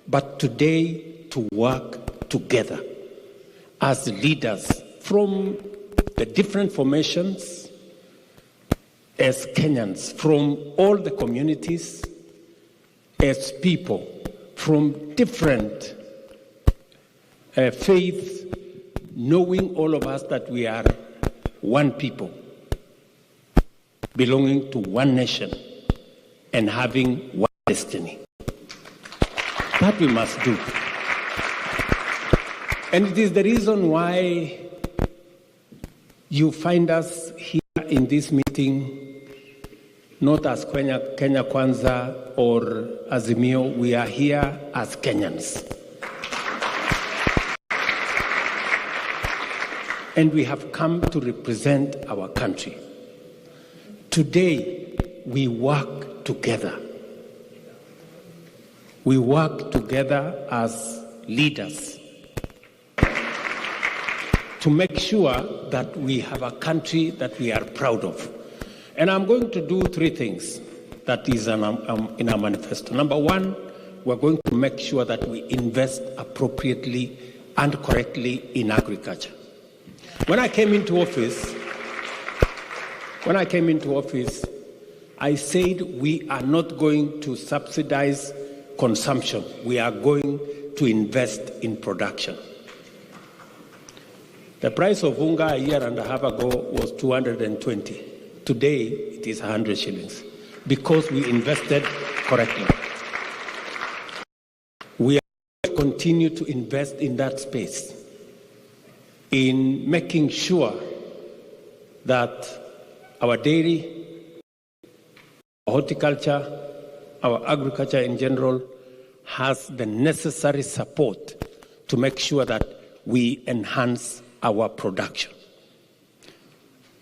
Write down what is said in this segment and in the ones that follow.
but today to work together as leaders from the different formations, as Kenyans, from all the communities, as people from different faiths, knowing all of us that we are one people, belonging to one nation and having one destiny. That we must do. And it is the reason why you find us here in this meeting, not as Kenya Kwanza or Azimio. We are here as Kenyans. And we have come to represent our country. Today, we work together. We work together as leaders to make sure that we have a country that we are proud of. And I'm going to do three things that is in our manifesto. Number one, we're going to make sure that we invest appropriately and correctly in agriculture. When I came into office, I said we are not going to subsidize consumption. We are going to invest in production. The price of unga a year and a half ago was 220. Today, it is 100 shillings because we invested correctly. We are continue to invest in that space, in making sure that our dairy, our horticulture, our agriculture in general has the necessary support to make sure that we enhance our production.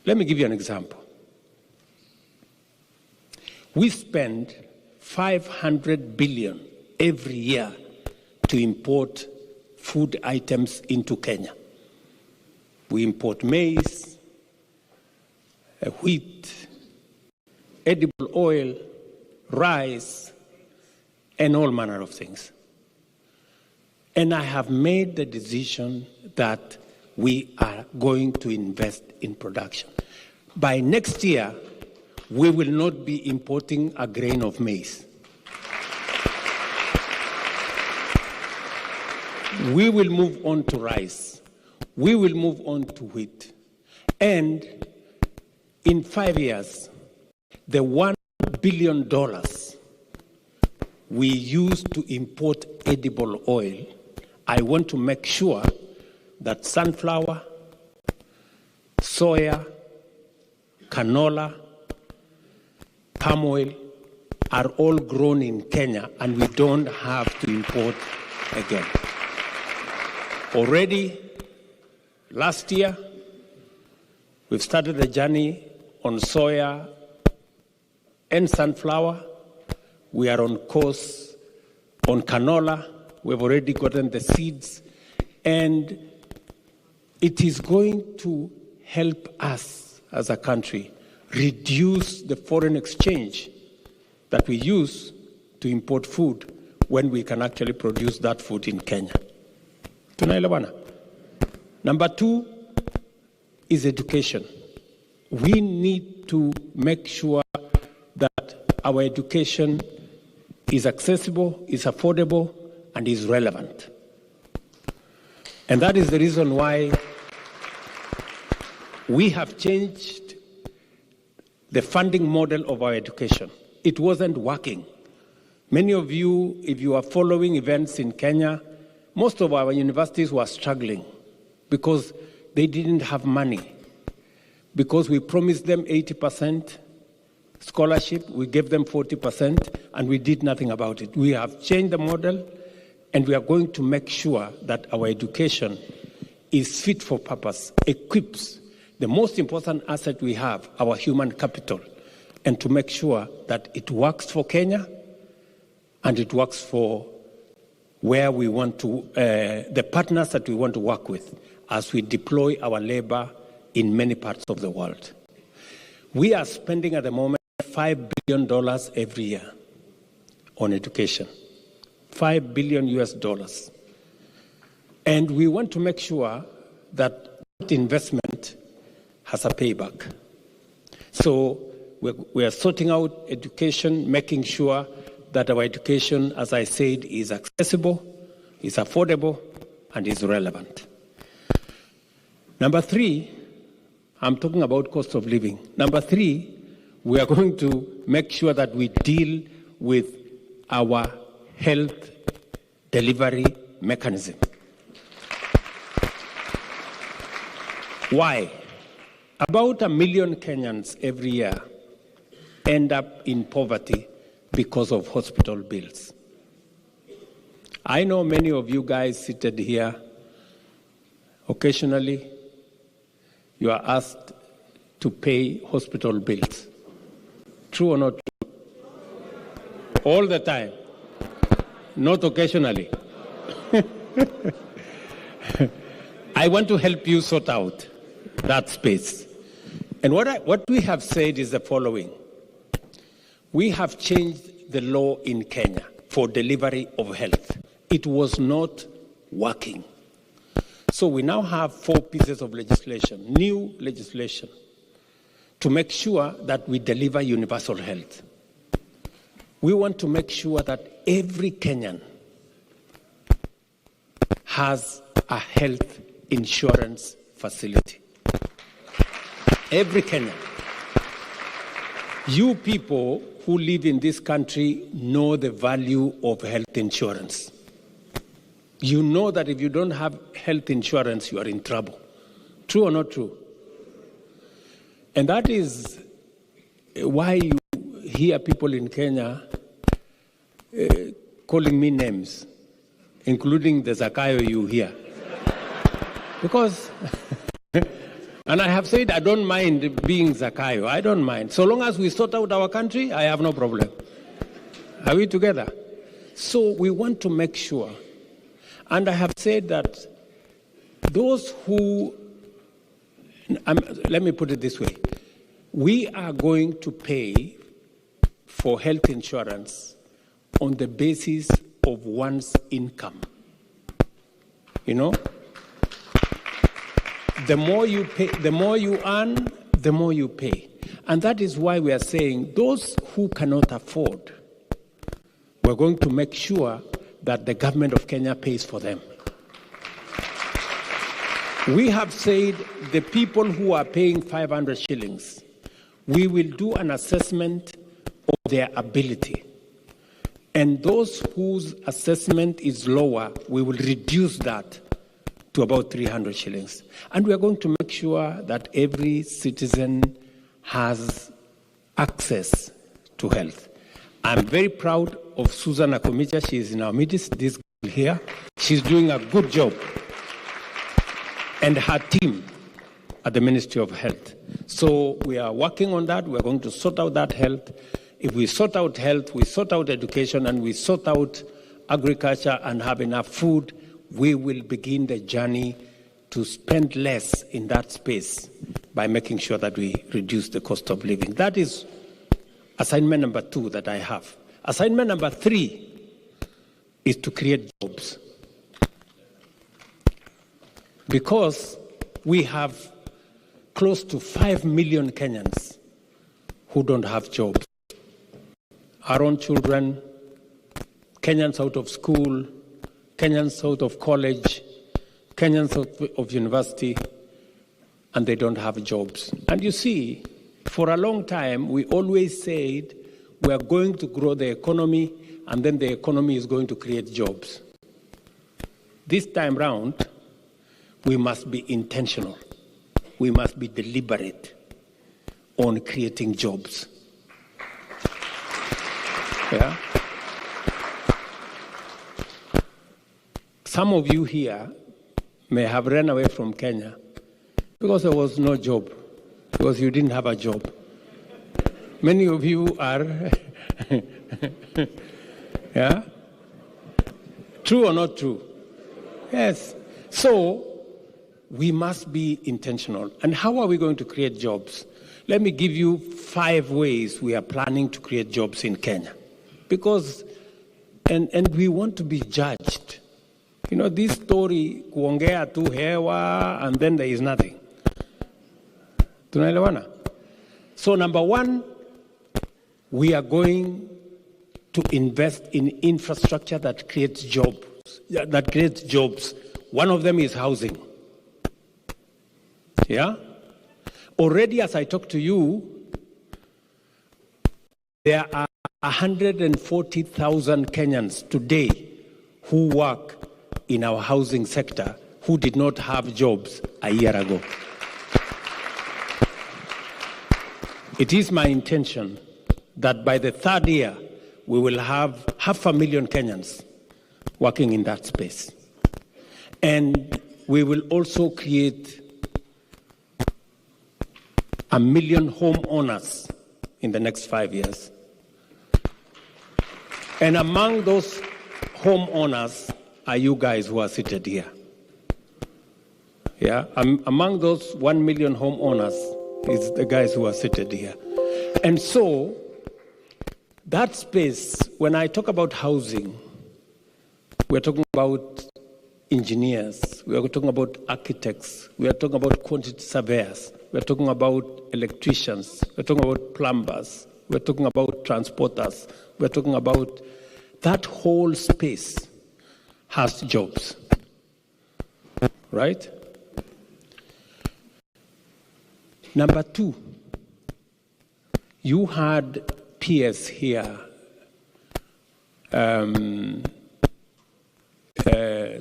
Let me give you an example. We spend 500 billion every year to import food items into Kenya. We import maize, wheat, edible oil, rice, and all manner of things. And I have made the decision that we are going to invest in production. By next year, we will not be importing a grain of maize. We will move on to rice. We will move on to wheat. And in 5 years, the $1 billion we use to import edible oil, I want to make sure that sunflower, soya, canola, palm oil are all grown in Kenya, and we don't have to import again. Already, last year, we've started a journey on soya and sunflower. We are on course on canola. We've already gotten the seeds, and it is going to help us as a country reduce the foreign exchange that we use to import food when we can actually produce that food in Kenya. Tunaelewana? Number two is education. We need to make sure that our education is accessible, is affordable, and is relevant. And that is the reason why we have changed the funding model of our education. It wasn't working. Many of you, if you are following events in Kenya, most of our universities were struggling because they didn't have money. Because we promised them 80% scholarship, we gave them 40%, and we did nothing about it. We have changed the model, and we are going to make sure that our education is fit for purpose, equips the most important asset we have, our human capital, and to make sure that it works for Kenya and it works for where we want to, the partners that we want to work with as we deploy our labor in many parts of the world. We are spending at the moment $5 billion every year on education. $5 billion US. And we want to make sure that investment has a payback. So we are sorting out education, making sure that our education, as I said, is accessible, is affordable, and is relevant. Number 3, I'm talking about cost of living. Number 3, we are going to make sure that we deal with our health delivery mechanism. Why? About 1 million Kenyans every year end up in poverty because of hospital bills. I know many of you guys seated here, occasionally you are asked to pay hospital bills. True or not true? All the time. Not occasionally. I want to help you sort out that space. And what we have said is the following. We have changed the law in Kenya for delivery of health. It was not working. So we now have 4 pieces of legislation, new legislation, to make sure that we deliver universal health. We want to make sure that every Kenyan has a health insurance facility. Every Kenyan. You people who live in this country know the value of health insurance. You know that if you don't have health insurance, you are in trouble. True or not true? And that is why you hear people in Kenya calling me names, including the Zakayo you hear. Because, and I have said I don't mind being Zakayo. I don't mind. So long as we sort out our country, I have no problem. Are we together? So we want to make sure. And I have said that those who, let me put it this way, we are going to pay for health insurance on the basis of one's income. You know? The more you pay, the more you earn, the more you pay. And that is why we are saying those who cannot afford, we're going to make sure that the government of Kenya pays for them. We have said the people who are paying 500 shillings, we will do an assessment of their ability. And those whose assessment is lower, we will reduce that to about 300 shillings. And we are going to make sure that every citizen has access to health. I'm very proud of Susan Akomicha. She is in our midst, this girl here. She's doing a good job. And her team at the Ministry of Health. So we are working on that. We're going to sort out that health. If we sort out health, we sort out education, and we sort out agriculture and have enough food, we will begin the journey to spend less in that space by making sure that we reduce the cost of living. That is assignment number 2 that I have. Assignment number 3 is to create jobs. Because we have close to 5 million Kenyans who don't have jobs. Our own children, Kenyans out of school, Kenyans out of college, Kenyans out of university, and they don't have jobs. And you see, for a long time, we always said we are going to grow the economy, and then the economy is going to create jobs. This time round, we must be intentional. We must be deliberate on creating jobs. Yeah? Some of you here may have run away from Kenya because there was no job, because you didn't have a job. Many of you are, yeah? True or not true? Yes. So, we must be intentional. And how are we going to create jobs? Let me give you 5 ways we are planning to create jobs in Kenya. Because And we want to be judged. You know, this story, kuongea tu hewa, and then there is nothing. Tunaelewana? So number one, we are going to invest in infrastructure that creates jobs. One of them is housing. Yeah? Already, as I talk to you, there are 140,000 Kenyans today who work in our housing sector who did not have jobs a year ago. It is my intention that by the third year, we will have 500,000 Kenyans working in that space. And we will also create 1 million homeowners in the next 5 years. And among those homeowners are you guys who are seated here. Yeah, among those 1 million homeowners is the guys who are seated here. And so, that space, when I talk about housing, we're talking about engineers, we are talking about architects, we are talking about quantity surveyors, we're talking about electricians, we're talking about plumbers, we're talking about transporters, we're talking about that whole space has jobs, right? Number two, you had peers here,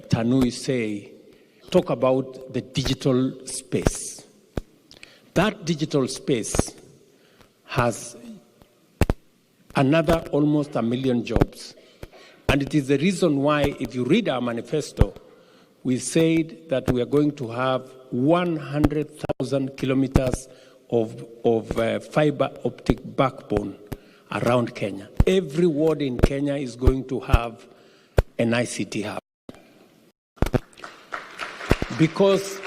Tanui talk about the digital space. That digital space has another almost 1 million jobs. And it is the reason why, if you read our manifesto, we said that we are going to have 100,000 kilometers of fiber optic backbone around Kenya. Every ward in Kenya is going to have an ICT hub. Because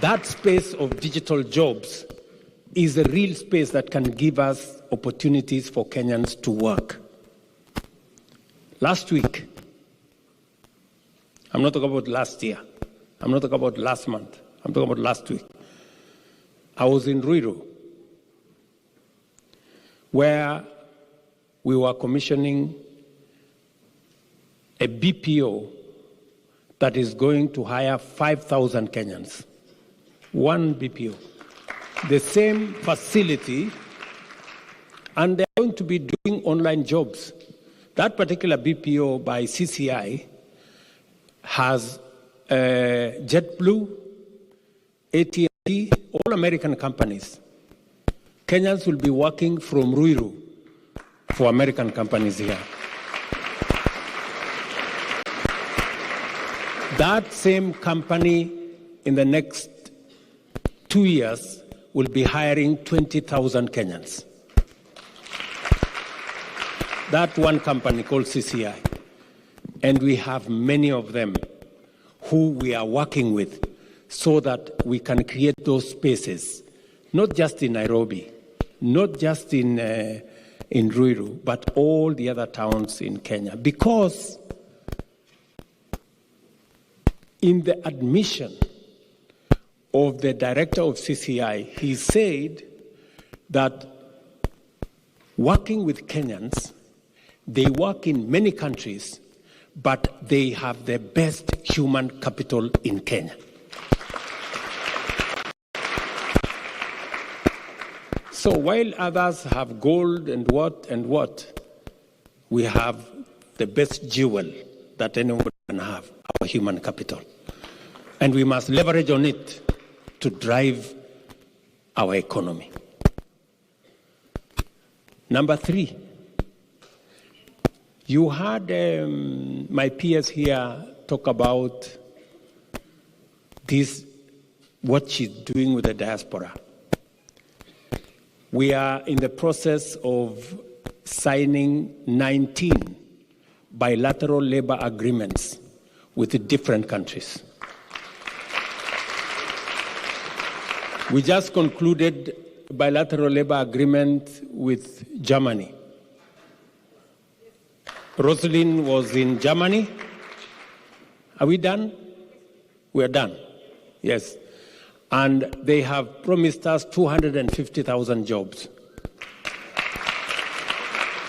that space of digital jobs is a real space that can give us opportunities for Kenyans to work. Last week, I'm not talking about last year, I'm not talking about last month, I'm talking about last week. I was in Ruto, where we were commissioning a BPO that is going to hire 5,000 Kenyans. One BPO. The same facility, and they're going to be doing online jobs. That particular BPO by CCI has JetBlue, AT&T, all American companies. Kenyans will be working from Ruto for American companies here. That same company in the next 2 years will be hiring 20,000 Kenyans. That one company called CCI. And we have many of them who we are working with so that we can create those spaces, not just in Nairobi, not just in Ruto, but all the other towns in Kenya. Because in the admission of the director of CCI, he said that working with Kenyans, they work in many countries, but they have the best human capital in Kenya. So while others have gold and what, we have the best jewel that anyone can have, our human capital. And we must leverage on it to drive our economy. Number three, you heard my peers here talk about this, what she's doing with the diaspora. We are in the process of signing 19 bilateral labor agreements with different countries. We just concluded a bilateral labor agreement with Germany. Rosalind was in Germany. Are we done? We are done. Yes. And they have promised us 250,000 jobs.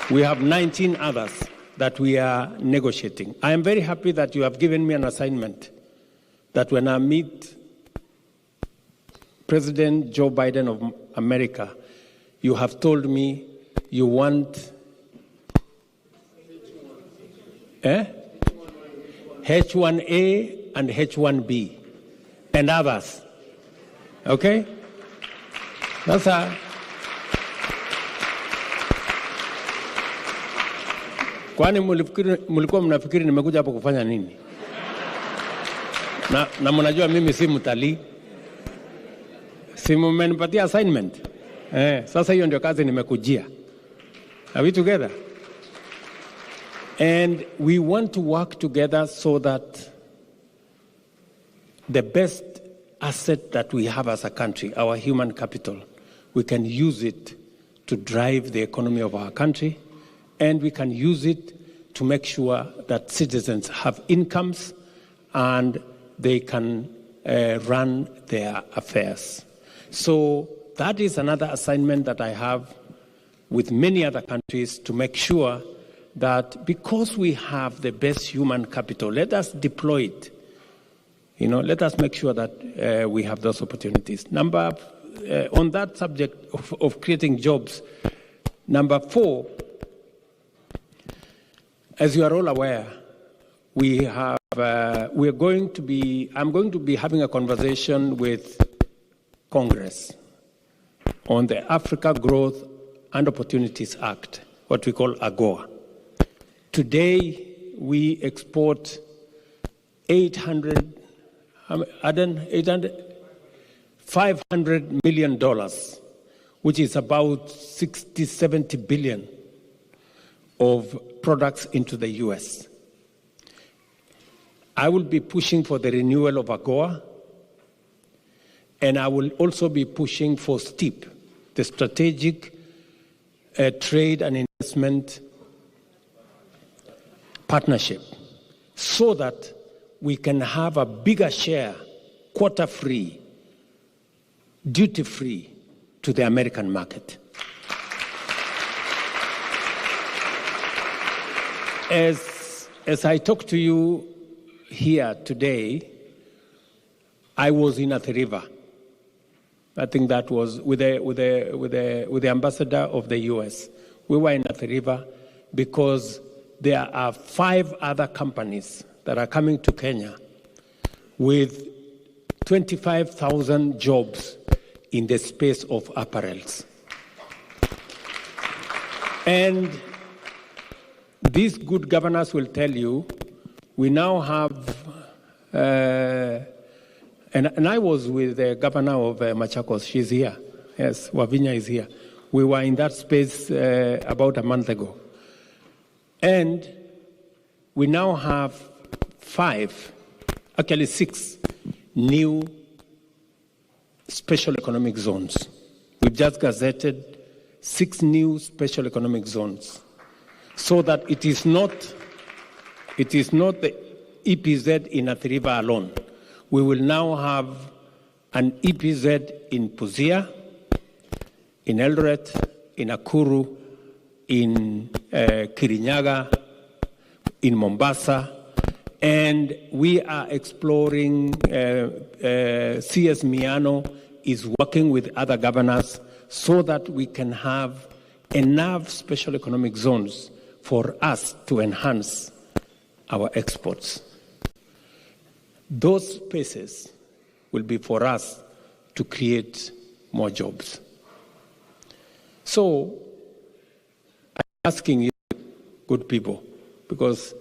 We have 19 others that we are negotiating. I am very happy that you have given me an assignment that when I meet President Joe Biden of America, you have told me you want H1A and H1B and others. Okay? That's kwani mulikuwa mnafikiri nimekuja hapo kufanya nini? Na mnajua mimi si mtalii. Si mmenipatia assignment. Sasa hiyo ndio kazi nimekujia. Are we together? And we want to work together so that the best asset that we have as a country, our human capital, we can use it to drive the economy of our country, and we can use it to make sure that citizens have incomes and they can run their affairs. So that is another assignment that I have with many other countries to make sure that because we have the best human capital, let us deploy it. Let us make sure that we have those opportunities. On that subject of creating jobs, number 4, as you are all aware, I'm going to be having a conversation with Congress on the Africa Growth and Opportunities Act, what we call AGOA. Today, we export $500 million, which is about 60-70 billion of products into the US. I will be pushing for the renewal of AGOA, and I will also be pushing for STEEP, the Strategic Trade and Investment Partnership, so that we can have a bigger share, quota-free, duty-free to the American market. As I talk to you here today, I was in Athi River. I think that was with the ambassador of the US. We were in Athi River because there are 5 other companies that are coming to Kenya with 25,000 jobs in the space of apparels. And these good governors will tell you, we now have, and I was with the governor of Machakos, she's here. Yes, Wavinya is here. We were in that space about a month ago. And we now have 6 new special economic zones. We've just gazetted 6 new special economic zones, so that it is not the EPZ in Athi River alone. We will now have an EPZ in Busia, in Eldoret, in Nakuru, in Kirinyaga, in Mombasa, and we are exploring, CS Miano is working with other governors so that we can have enough special economic zones for us to enhance our exports. Those spaces will be for us to create more jobs. So I'm asking you, good people, because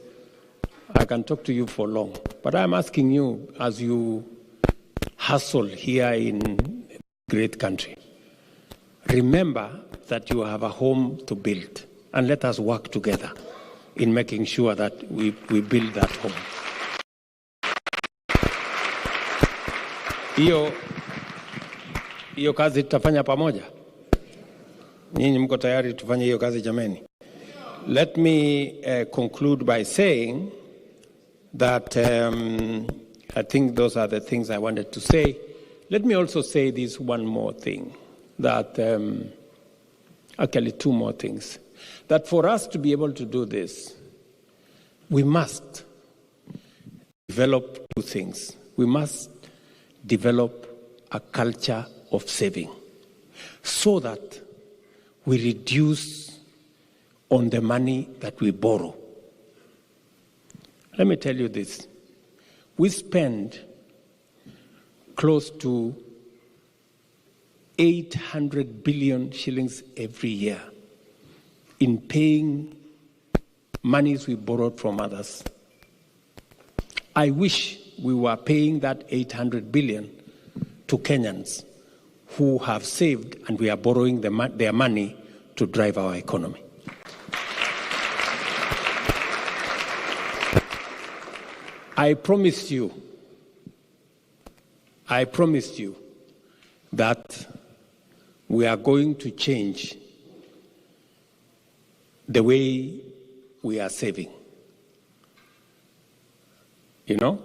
I can talk to you for long, but I'm asking you, as you hustle here in a great country, remember that you have a home to build, and let us work together in making sure that we build that home. Hiyo kazi tutafanya pamoja. Nyinyi mko tayari tufanye hiyo kazi jameni? let me conclude by saying that I think those are the things I wanted to say. Let me also say this one more thing, that actually two more things, that for us to be able to do this, we must develop two things. We must develop a culture of saving so that we reduce on the money that we borrow. Let me tell you this. We spend close to 800 billion shillings every year in paying monies we borrowed from others. I wish we were paying that 800 billion to Kenyans who have saved, and we are borrowing their money to drive our economy. I promised you that we are going to change the way we are saving. You know,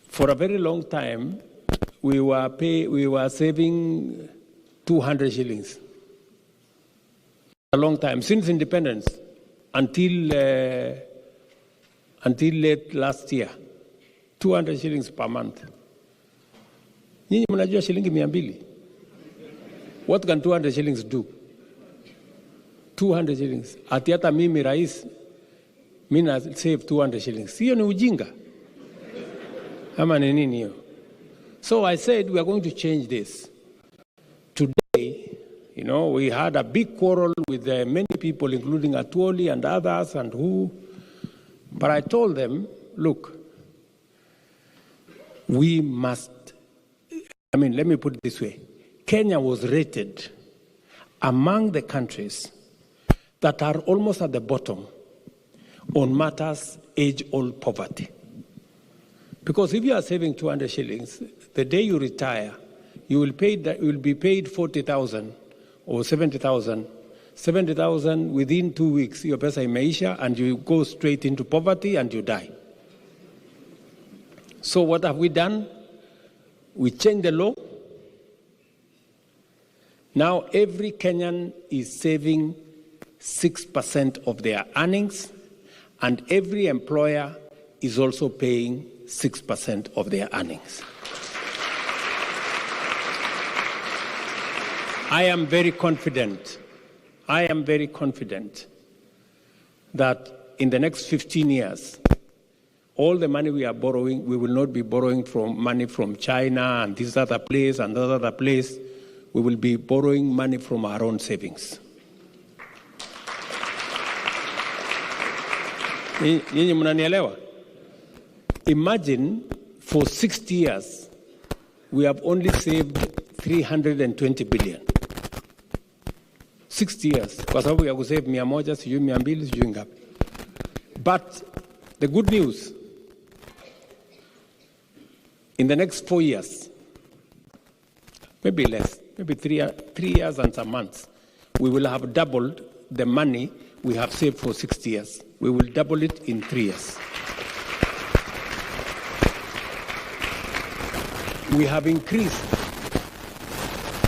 for a very long time, we were saving 200 shillings. A long time, since independence, until late last year, 200 shillings per month. Nyinyi mnajua shilingi 200? What can 200 shillings do? 200 shillings. Ati hata mimi rais, mina save 200 shillings. Hiyo ni ujinga. Ama ni nini hiyo? So I said we are going to change this. Today, you know, we had a big quarrel with many people, including Atwoli and others and who. But I told them, look, we must, let me put it this way. Kenya was rated among the countries that are almost at the bottom on matters age-old poverty. Because if you are saving 200 shillings, the day you retire, you will be paid 40,000 or 70,000. 70,000 within 2 weeks, your pesa imeisha, and you go straight into poverty and you die. So what have we done? We changed the law. Now every Kenyan is saving 6% of their earnings, and every employer is also paying 6% of their earnings. I am very confident that in the next 15 years, all the money we are borrowing, we will not be borrowing money from China and this other place and that other place. We will be borrowing money from our own savings. Nyinyi mnanielewa? Imagine for 60 years, we have only saved 320 billion. 60 years, kwa sababu ya kusave 100, sijui 200, sijui ngapi. But the good news, in the next 4 years, maybe less, maybe 3 years and some months, we will have doubled the money we have saved for 60 years. We will double it in 3 years. We have increased,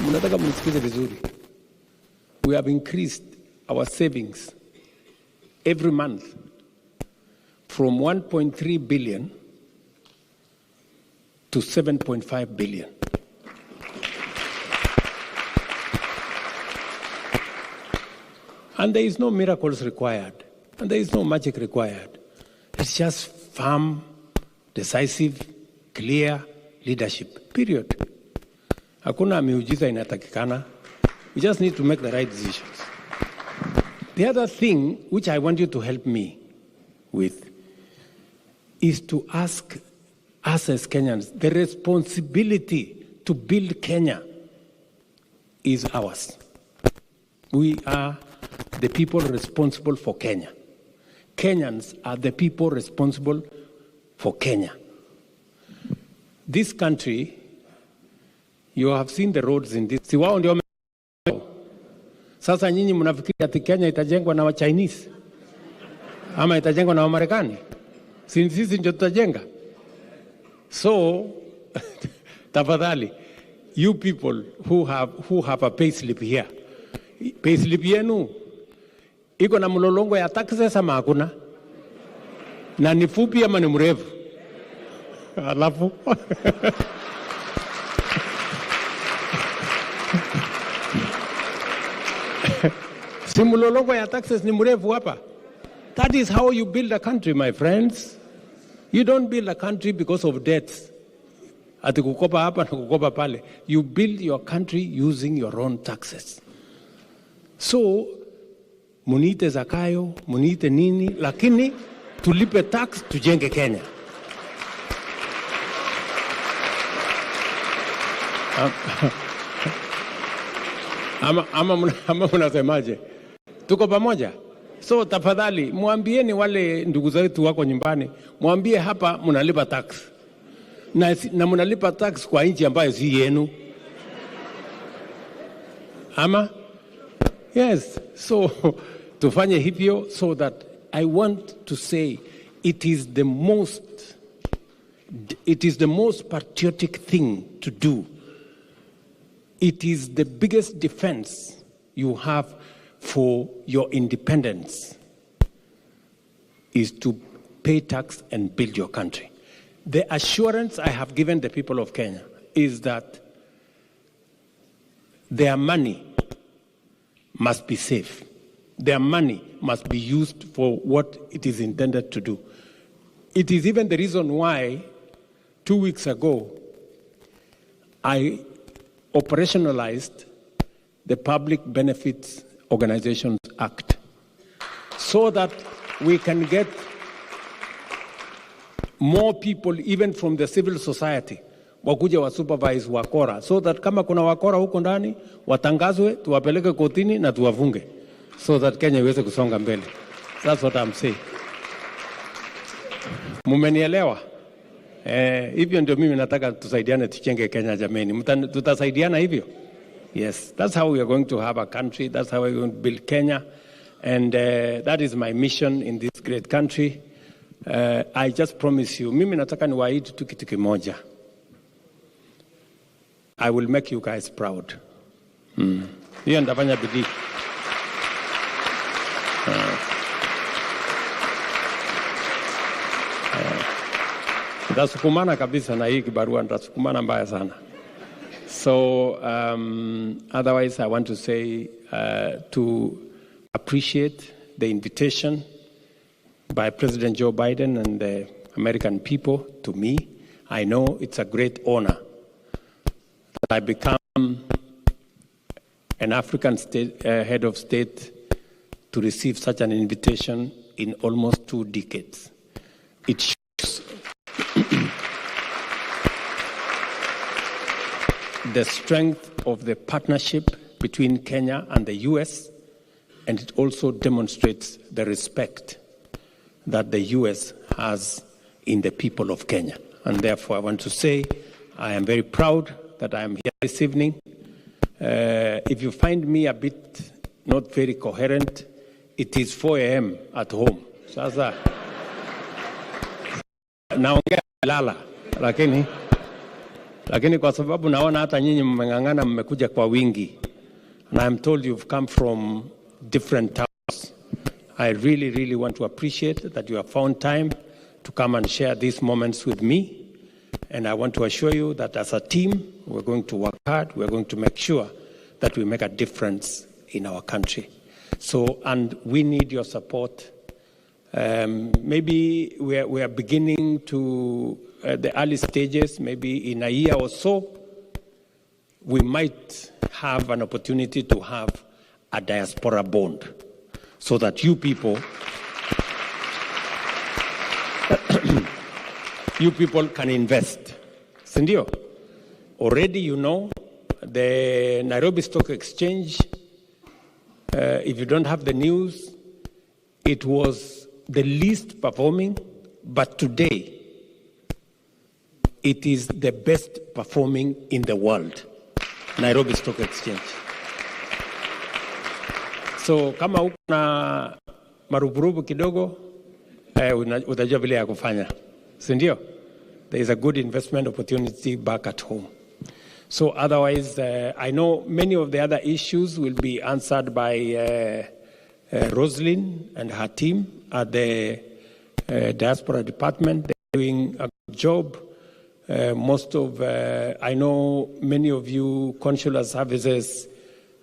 mnataka mnisikize vizuri. We have increased our savings every month from 1.3 billion to 7.5 billion. And there is no miracles required, and there is no magic required. It's just firm, decisive, clear leadership, period. Hakuna miujiza inatakikana. We just need to make the right decisions. The other thing which I want you to help me with is to ask us as Kenyans, the responsibility to build Kenya is ours. We are the people responsible for Kenya. Kenyans are the people responsible for Kenya. This country, you have seen the roads in this. Sasa nyinyi mnafikiri ati Kenya itajengwa na wa Chinese ama itajengwa na Wamarekani? Sisi ndio tutajenga. So tafadhali, you people who have a payslip here, payslip yenu iko na mlolongo ya taxes ama hakuna? Na ni fupi ama ni mrefu? Alafu si mlolongo ya taxes ni mrefu hapa. That is how you build a country, my friends. You don't build a country because of debts. Ati kukopa hapa na kukopa pale. You build your country using your own taxes. So, muniite Zakayo, muniite nini, lakini tulipe tax tujenge Kenya. Ama mnasemaje? Tuko pamoja? So tafadhali mwambieni wale ndugu zetu wako nyumbani, mwambie hapa mnalipa tax. Na mnalipa tax kwa nchi ambayo si yenu. Ama? Yes. So tufanye hivyo, so that I want to say it is the most patriotic thing to do. It is the biggest defense you have for your independence, is to pay tax and build your country. The assurance I have given the people of Kenya is that their money must be safe. Their money must be used for what it is intended to do. It is even the reason why 2 weeks ago I operationalized the Public Benefits Organizations Act, so that we can get more people even from the civil society wakuja wa supervise wakora, so that kama kuna wakora huko ndani watangazwe, tuwapeleke kotini na tuwafunge, so that Kenya iweze kusonga mbele. That's what I'm saying. Mumenielewa? Hivyo ndio mimi nataka tusaidiane tuchenge Kenya jameni. Tutasaidiana hivyo? Yes, that's how we are going to have a country. That's how we are going to build Kenya. And that is my mission in this great country. I just promise you, mimi nataka niwaahidi tu kitu kimoja. I will make you guys proud. Hiyo ndafanya bidii. Ndasukumana kabisa na hii kibarua, ndasukumana mbaya sana. So otherwise I want to say to appreciate the invitation by President Joe Biden and the American people to me. I know it's a great honor that I become an African state, head of state to receive such an invitation in almost 2 decades. It shows the strength of the partnership between Kenya and the US, and it also demonstrates the respect that the US has in the people of Kenya. And therefore, I want to say I am very proud that I am here this evening. If you find me a bit not very coherent, it is 4 a.m. at home. Sasa naongea lala, lakini kwa sababu naona hata nyinyi mmeng'ang'ana, mmekuja kwa wingi, and I am told you've come from different towns. I really, really want to appreciate that you have found time to come and share these moments with me. And I want to assure you that as a team, we're going to work hard. We're going to make sure that we make a difference in our country. So, and we need your support. Maybe we are beginning to the early stages. Maybe in a year or so, we might have an opportunity to have a diaspora bond, so that you people can invest. Sindio? Already you know the Nairobi Stock Exchange, if you don't have the news, it was the least performing, but today it is the best performing in the world, Nairobi Stock Exchange. So kama uko na marupurupu kidogo, utajua vile ya kufanya. Si ndio? There is a good investment opportunity back at home. So otherwise, I know many of the other issues will be answered by Roslyn and her team at the Diaspora Department. They're doing a good job. I know many of you consular services,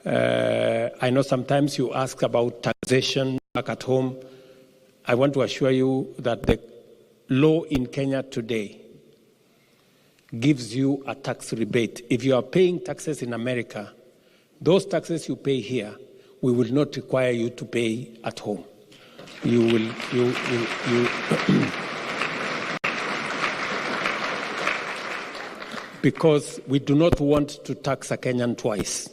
I know sometimes you ask about taxation back at home. I want to assure you that the law in Kenya today gives you a tax rebate. If you are paying taxes in America, those taxes you pay here, we will not require you to pay at home. Because we do not want to tax a Kenyan twice.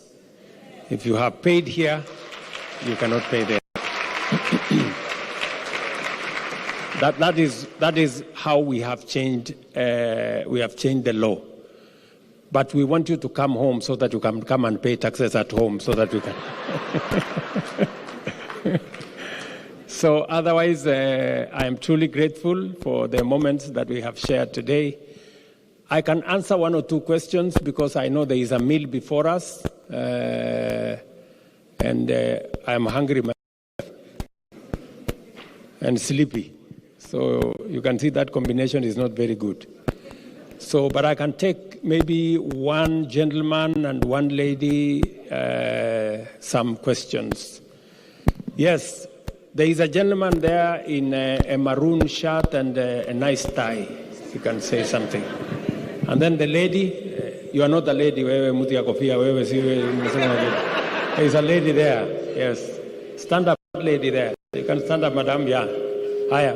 If you have paid here, you cannot pay there. That is how we have changed the law. But we want you to come home so that you can come and pay taxes at home so that we can. So otherwise, I am truly grateful for the moments that we have shared today. I can answer one or two questions because I know there is a meal before us, and I am hungry and sleepy. So you can see that combination is not very good. So, but I can take maybe one gentleman and one lady some questions. Yes, there is a gentleman there in a maroon shirt and a nice tie. You can say something. And then the lady, you are not the lady, there is a lady there, yes. Stand up, lady there. You can stand up, madam, yeah. Haya,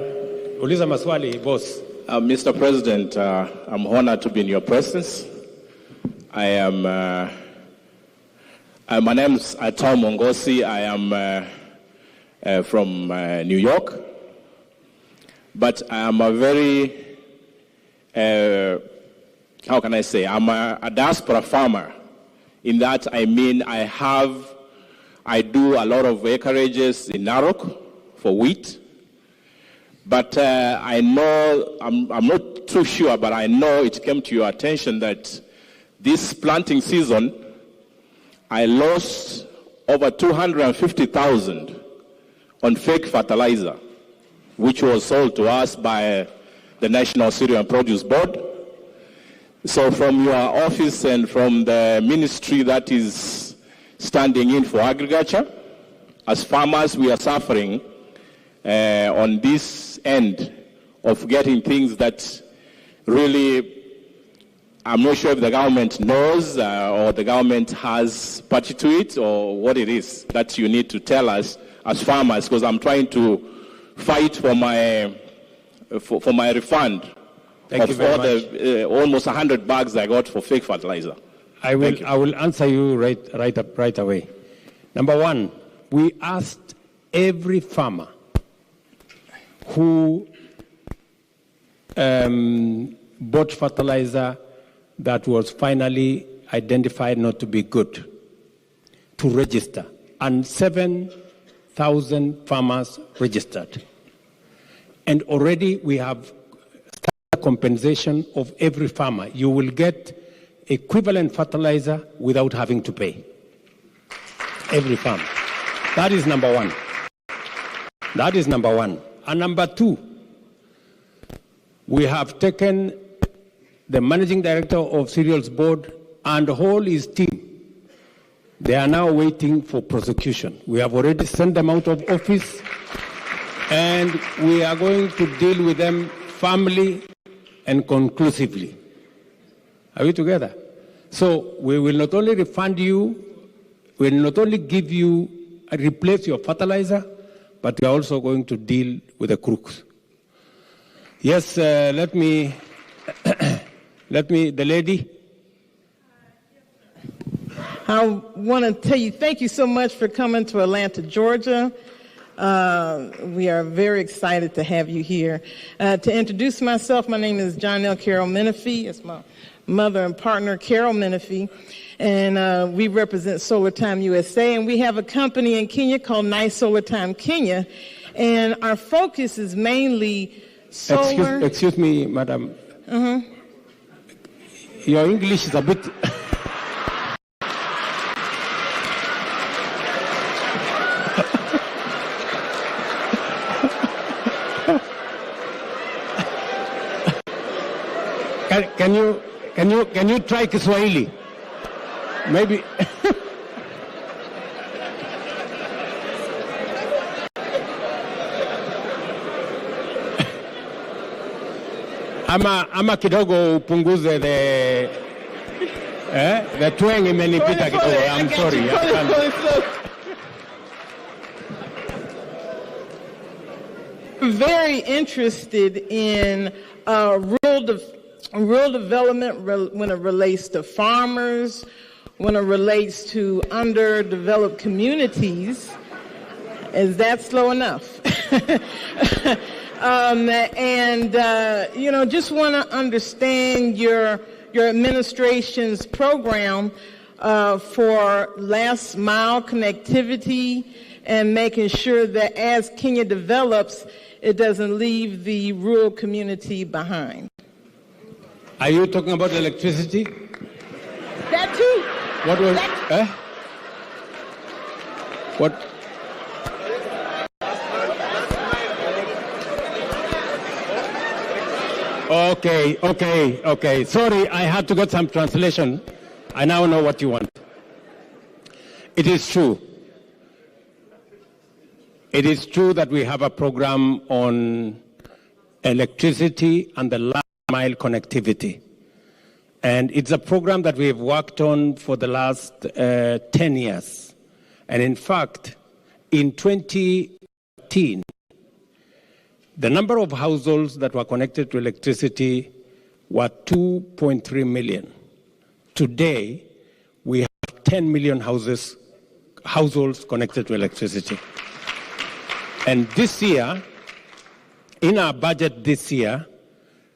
uliza maswali, boss. Mr. President, I'm honored to be in your presence. My name is Tom Mongosi. I am from New York. But I am a very, how can I say, I'm a diaspora farmer. In that, I mean, I do a lot of acreages in Narok for wheat. But I know, I'm not too sure, but I know it came to your attention that this planting season, I lost over 250,000 on fake fertilizer, which was sold to us by the National Cereal and Produce Board. So from your office and from the ministry that is standing in for agriculture, as farmers, we are suffering on this end of getting things that really, I'm not sure if the government knows or the government has party to it or what it is that you need to tell us as farmers, because I'm trying to fight for my refund of all the almost 100 bags I got for fake fertilizer. I will answer you right away. Number one, we asked every farmer who bought fertilizer that was finally identified not to be good to register, and 7,000 farmers registered. And already we have started compensation of every farmer. You will get equivalent fertilizer without having to pay. Every farmer. That is number one. That is number one. And number two, we have taken the managing director of Cereals Board and all his team. They are now waiting for prosecution. We have already sent them out of office, and we are going to deal with them firmly and conclusively. Are we together? So we will not only refund you, we will not only give you, replace your fertilizer, but we are also going to deal with the crooks. Yes, let me, the lady. I want to tell you, thank you so much for coming to Atlanta, Georgia. We are very excited to have you here. To introduce myself, my name is Jonelle Carol Menifee. It's my mother and partner, Carol Menifee. And we represent Solar Time USA. And we have a company in Kenya called Nice Solar Time Kenya. And our focus is mainly solar. Excuse me, madam. Your English is a bit... Can you try Kiswahili? Maybe. ama kidogo upunguze the twang imenipita kidogo. I'm sorry. Very interested in rural development when it relates to farmers, when it relates to underdeveloped communities. Is that slow enough? Just want to understand your administration's program for last mile connectivity and making sure that as Kenya develops, it doesn't leave the rural community behind. Are you talking about electricity? That too. What was What? Okay. Sorry, I had to get some translation. I now know what you want. It is true. It is true that we have a program on electricity and the last mile connectivity. And it's a program that we have worked on for the last 10 years. And in fact, in 2013, the number of households that were connected to electricity were 2.3 million. Today, we have 10 million households connected to electricity. And this year, in our budget this year,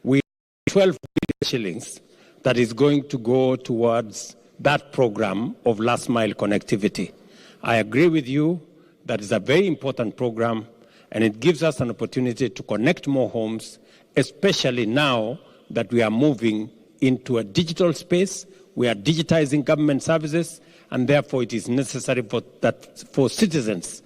we have 12 billion shillings that is going to go towards that program of last mile connectivity. I agree with you that is a very important program, and it gives us an opportunity to connect more homes, especially now that we are moving into a digital space. We are digitizing government services, and therefore it is necessary for citizens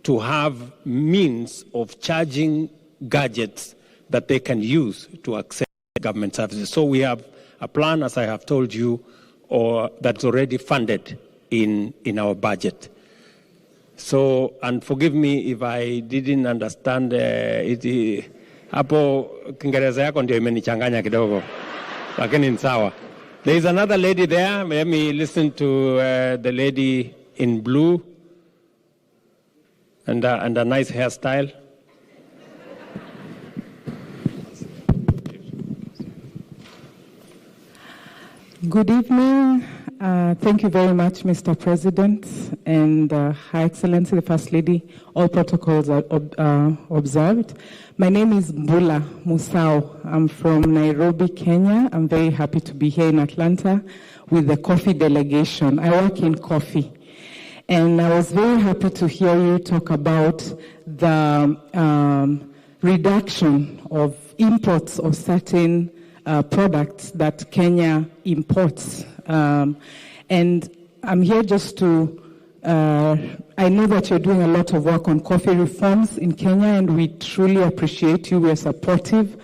to have means of charging gadgets that they can use to access government services. So we have a plan, as I have told you, that's already funded in our budget. So, and forgive me if I didn't understand hapo Kiingereza yako ndio imenichanganya kidogo, lakini ni sawa. There is another lady there. Let me listen to the lady in blue and a nice hairstyle. Good evening. Thank you very much, Mr. President, and Her Excellency, the First Lady. All protocols are observed. My name is Mbula Musau. I'm from Nairobi, Kenya. I'm very happy to be here in Atlanta with the coffee delegation. I work in coffee. And I was very happy to hear you talk about the reduction of imports of certain products that Kenya imports. And I'm here just to, I know that you're doing a lot of work on coffee reforms in Kenya, and we truly appreciate you. We're supportive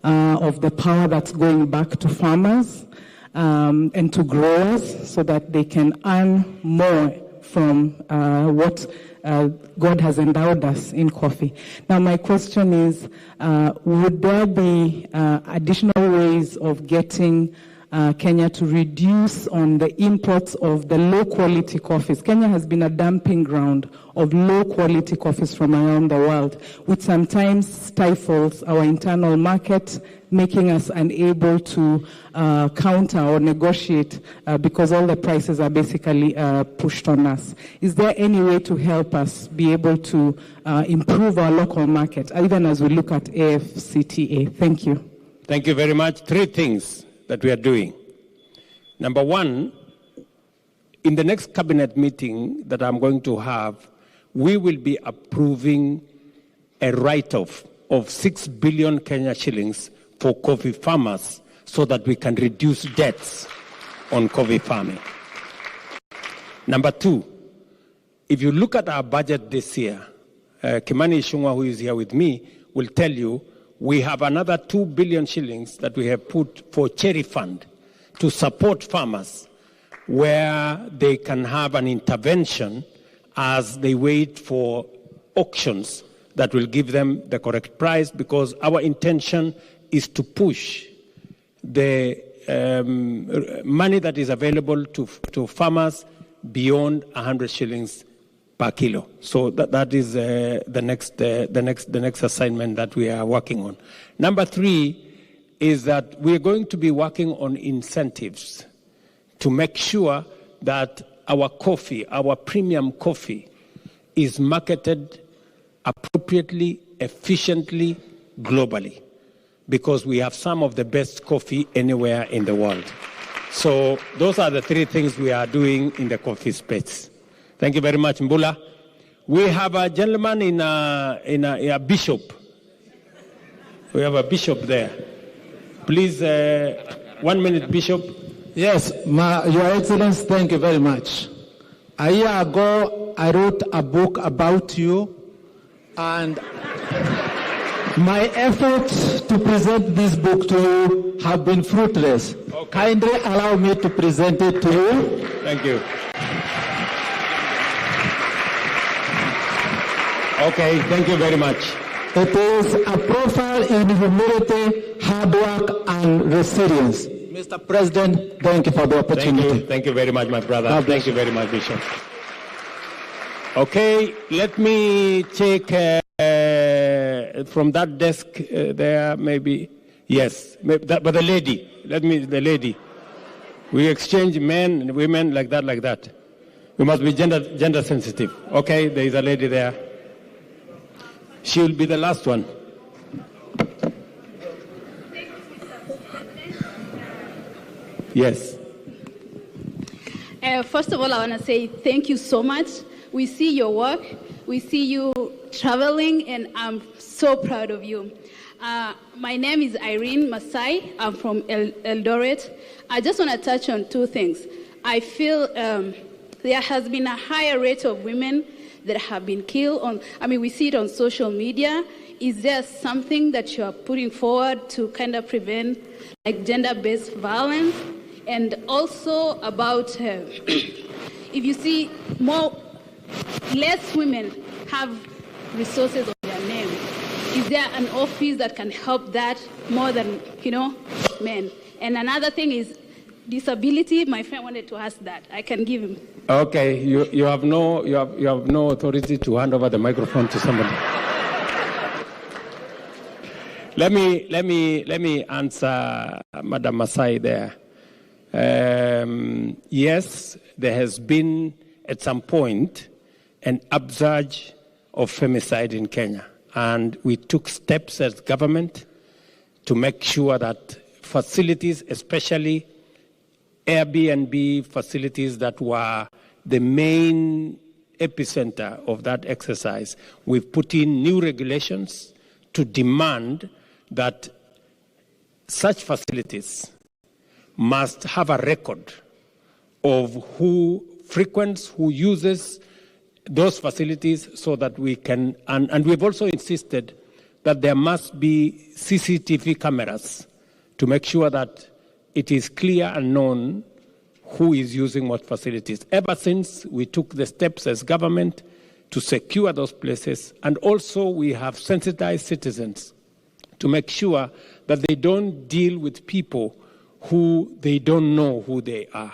of the power that's going back to farmers and to growers so that they can earn more from what God has endowed us in coffee. Now, my question is, would there be additional ways of getting Kenya to reduce on the imports of the low-quality coffees. Kenya has been a dumping ground of low-quality coffees from around the world, which sometimes stifles our internal market, making us unable to counter or negotiate because all the prices are basically pushed on us. Is there any way to help us be able to improve our local market, even as we look at AfCFTA? Thank you. Thank you very much. 3 things that we are doing. Number 1, in the next cabinet meeting that I'm going to have, we will be approving a write-off of 6 billion Kenya shillings for coffee farmers so that we can reduce debts on coffee farming. Number 2, if you look at our budget this year, Kimani Ichung'wah, who is here with me, will tell you we have another 2 billion shillings that we have put for cherry fund to support farmers where they can have an intervention as they wait for auctions that will give them the correct price, because our intention is to push the money that is available to farmers beyond 100 shillings per kilo. So that is the next assignment that we are working on. Number 3 is that we are going to be working on incentives to make sure that our coffee, our premium coffee, is marketed appropriately, efficiently, globally, because we have some of the best coffee anywhere in the world. So those are the 3 things we are doing in the coffee space. Thank you very much, Mbula. We have a gentleman in a bishop. We have a bishop there. Please, 1 minute, Bishop. Yes, Your Excellency, thank you very much. A year ago, I wrote a book about you, and my efforts to present this book to you have been fruitless. Okay. Kindly allow me to present it to you. Thank you. Okay, thank you very much. It is a profile in humility, hard work, and resilience. Mr. President, thank you for the opportunity. Thank you very much, my brother. Thank you very much, Bishop. Okay, let me take from that desk there, maybe. Yes, maybe that, but the lady. The lady. We exchange men and women like that. We must be gender sensitive. Okay, there is a lady there. She will be the last one. Yes. First of all, I want to say thank you so much. We see your work. We see you traveling, and I'm so proud of you. My name is Irene Masai. I'm from Eldoret. I just want to touch on 2 things. I feel there has been a higher rate of women that have been killed. We see it on social media. Is there something that you are putting forward to kind of prevent gender-based violence? And also about if you see less women have resources on their name, is there an office that can help that more than men? And another thing is disability. My friend wanted to ask that. I can give him. Okay, you have no authority to hand over the microphone to somebody. Let me answer Madam Masai there. Yes, there has been at some point an upsurge of femicide in Kenya, and we took steps as government to make sure that facilities, especially Airbnb facilities that were the main epicenter of that exercise, we've put in new regulations to demand that such facilities must have a record of who frequents, who uses those facilities, so that we can, and we've also insisted that there must be CCTV cameras to make sure that it is clear and known who is using what facilities. Ever since we took the steps as government to secure those places, and also we have sensitized citizens to make sure that they don't deal with people who they don't know who they are.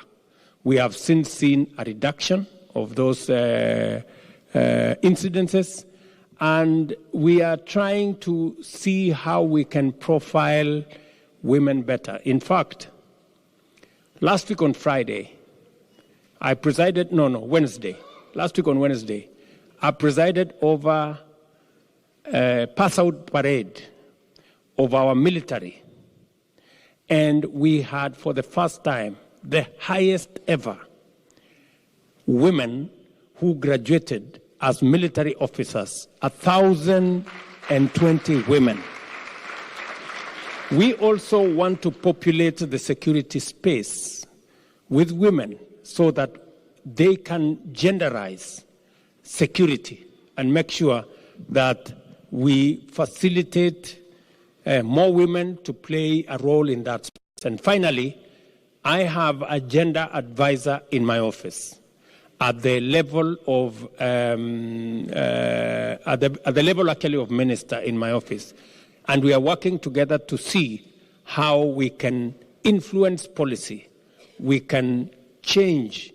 We have since seen a reduction of those incidences, and we are trying to see how we can profile women better. In fact, last week on Friday, Wednesday. Last week on Wednesday, I presided over a pass-out parade of our military. And we had, for the first time, the highest ever women who graduated as military officers, 1,020 women. We also want to populate the security space with women so that they can genderize security and make sure that we facilitate more women to play a role in that space. And finally, I have a gender advisor in my office at the level of at the level actually of minister in my office, and we are working together to see how we can influence policy, we can change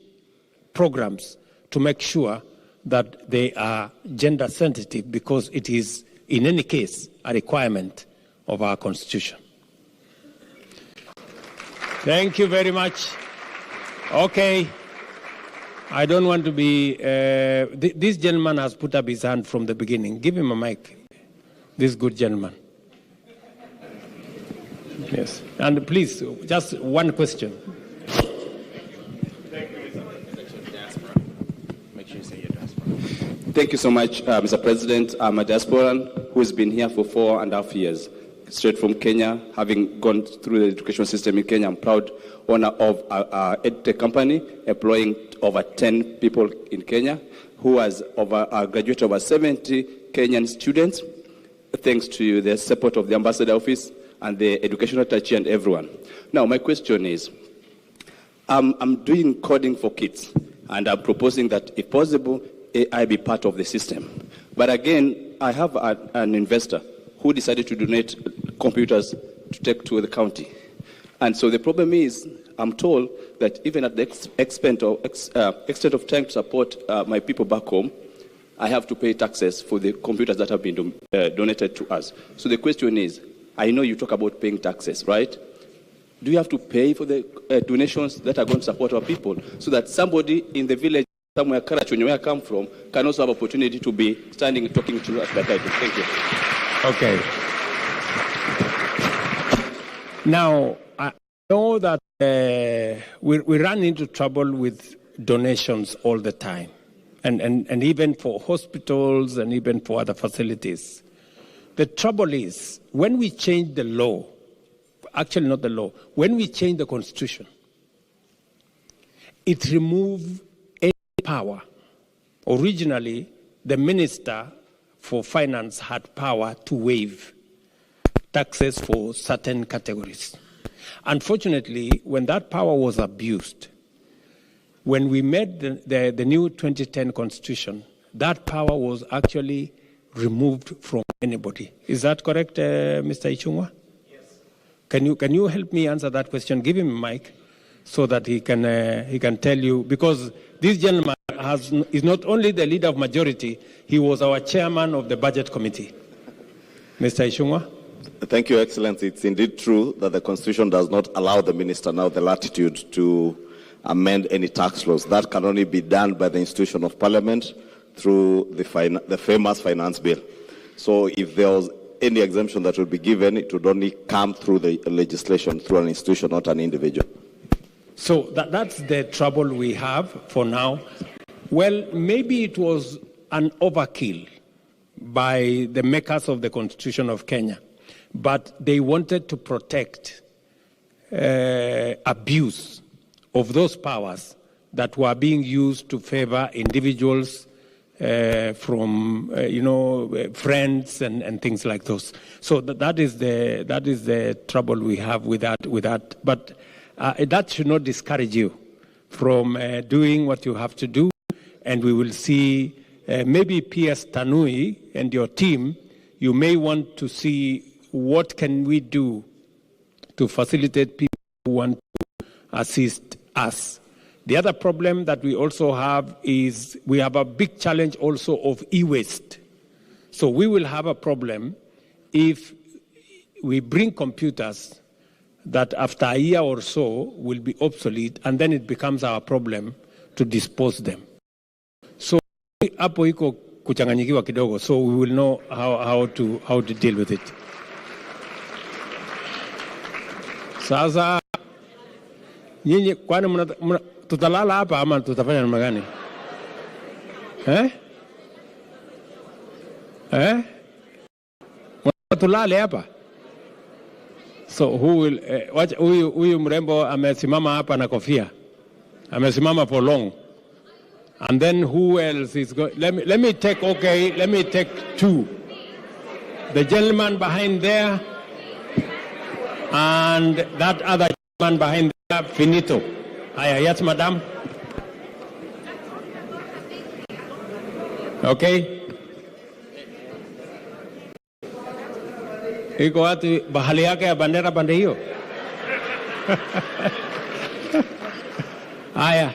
programs to make sure that they are gender sensitive, because it is in any case a requirement of our constitution. Thank you very much. Okay. I don't want to be... this gentleman has put up his hand from the beginning. Give him a mic. This good gentleman. Yes. And please, just one question. Thank you so much, Mr. President. I'm a diasporan who's been here for 4.5 years, straight from Kenya, having gone through the education system in Kenya. I'm proud owner of an edtech company employing over 10 people in Kenya, who has graduated over 70 Kenyan students, thanks to the support of the ambassador office and the educational attaché and everyone. Now, my question is, I'm doing coding for kids, and I'm proposing that, if possible, AI be part of the system. But again, I have an investor who decided to donate computers to take to the county. And so the problem is, I'm told that even at the extent of trying to support my people back home, I have to pay taxes for the computers that have been donated to us. So the question is, I know you talk about paying taxes, right? Do you have to pay for the donations that are going to support our people, so that somebody in the village somewhere, Karachonyo, where I come from, can also have opportunity to be standing and talking to us like I do? Thank you. Okay. Now, I know that we run into trouble with donations all the time, and even for hospitals and even for other facilities. The trouble is, when we change the law, actually not the law, when we change the constitution, it removes any power. Originally, the minister for finance had power to waive taxes for certain categories. Unfortunately, when that power was abused, when we made the new 2010 constitution, that power was actually removed from anybody. Is that correct, Mr. Ichung'wa? Yes. Can you help me answer that question? Give him a mic so that he can tell you, because this gentleman is not only the leader of majority, he was our chairman of the budget committee. Mr. Ichung'wa? Thank you, Excellency. It's indeed true that the Constitution does not allow the minister now the latitude to amend any tax laws. That can only be done by the institution of Parliament through the famous finance bill. So if there was any exemption that would be given, it would only come through the legislation, through an institution, not an individual. So that's the trouble we have for now. Well, maybe it was an overkill by the makers of the Constitution of Kenya, but they wanted to protect abuse of those powers that were being used to favor individuals from friends and things like those. So that is the trouble we have with that. But that should not discourage you from doing what you have to do, and we will see maybe PS Tanui and your team. You may want to see what can we do to facilitate people who want to assist us. The other problem that we also have is we have a big challenge also of e-waste. So we will have a problem if we bring computers that after a year or so will be obsolete, and then it becomes our problem to dispose them. So hapo iko kuchanganyikiwa kidogo, so we will know how to deal with it. Sasa nyinyi kwani tutalala hapa ama tutafanya namna gani? Tulale hapa? So who will huyu mrembo amesimama hapa na kofia. Amesimama for long. And then who else is going? Let me take two. The gentleman behind there and that other gentleman behind there, finito. Yes, madam. Okay. Iko watu bahali yake ya bandera pande hiyo. Aya.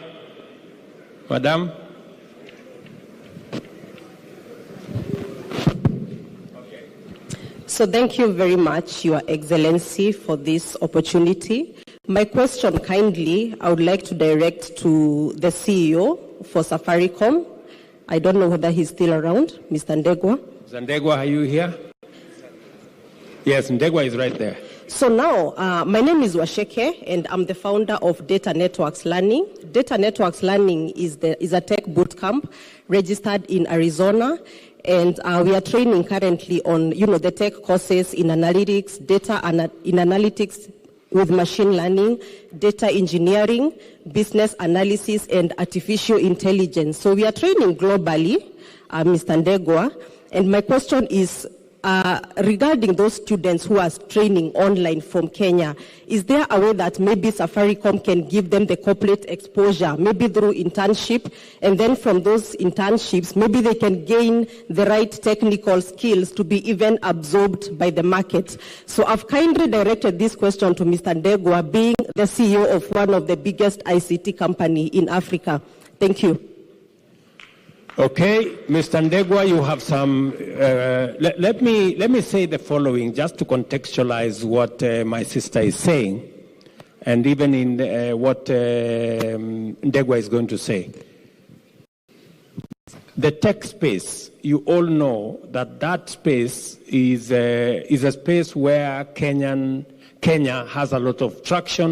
Madam. So thank you very much, Your Excellency, for this opportunity. My question, kindly, I would like to direct to the CEO for Safaricom. I don't know whether he's still around, Mr. Ndegwa. Mr. Ndegwa, are you here? Yes, Ndegwa is right there. So now, my name is Washeke, and I'm the founder of Data Networks Learning. Data Networks Learning is a tech bootcamp registered in Arizona, and we are training currently on, the tech courses in analytics, in analytics with machine learning, data engineering, business analysis, and artificial intelligence. So we are training globally, Mr. Ndegwa, and my question is, regarding those students who are training online from Kenya, is there a way that maybe Safaricom can give them the corporate exposure, maybe through internship, and then from those internships, maybe they can gain the right technical skills to be even absorbed by the market? So I've kindly directed this question to Mr. Ndegwa, being the CEO of one of the biggest ICT company in Africa. Thank you. Okay, Mr. Ndegwa, you have some. Let me say the following, just to contextualize what my sister is saying, and even in what Ndegwa is going to say. The tech space, you all know that space is a space where Kenya has a lot of traction.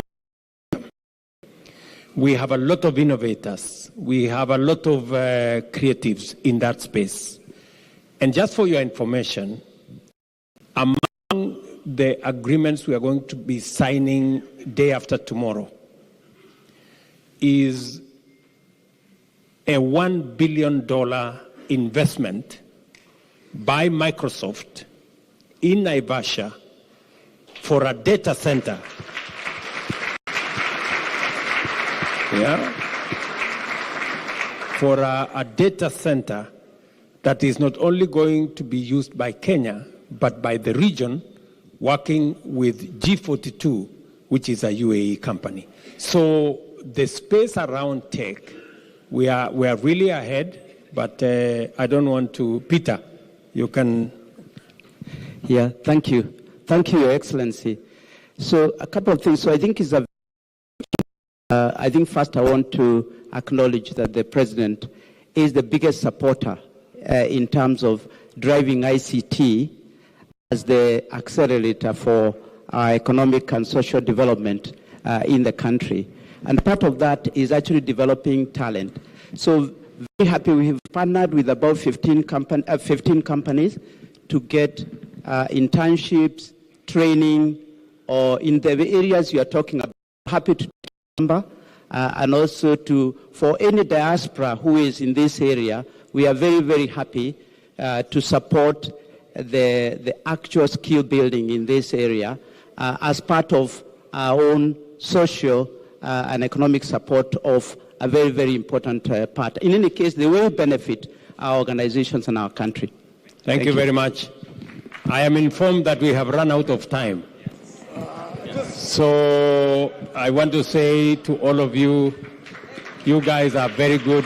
We have a lot of innovators. We have a lot of creatives in that space. And just for your information, among the agreements we are going to be signing day after tomorrow is a $1 billion investment by Microsoft in Naivasha for a data center. Yeah, for a data center that is not only going to be used by Kenya, but by the region, working with G42, which is a UAE company. So the space around tech, we are really ahead, but I don't want to. Peter, you can. Yeah, thank you. Thank you, Your Excellency. So a couple of things. So I think I think first I want to acknowledge that the President is the biggest supporter in terms of driving ICT as the accelerator for our economic and social development in the country. And part of that is actually developing talent. So very happy we have partnered with about 15 companies to get internships, training, or in the areas you are talking about. Happy to and also for any diaspora who is in this area, we are very, very happy to support the actual skill building in this area as part of our own social and economic support of a very, very important part. In any case, they will benefit our organizations and our country. Thank you very much. I am informed that we have run out of time. So I want to say to all of you, you guys are very good.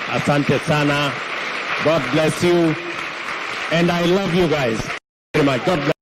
Asante sana. God bless you. And I love you guys very much. God bless.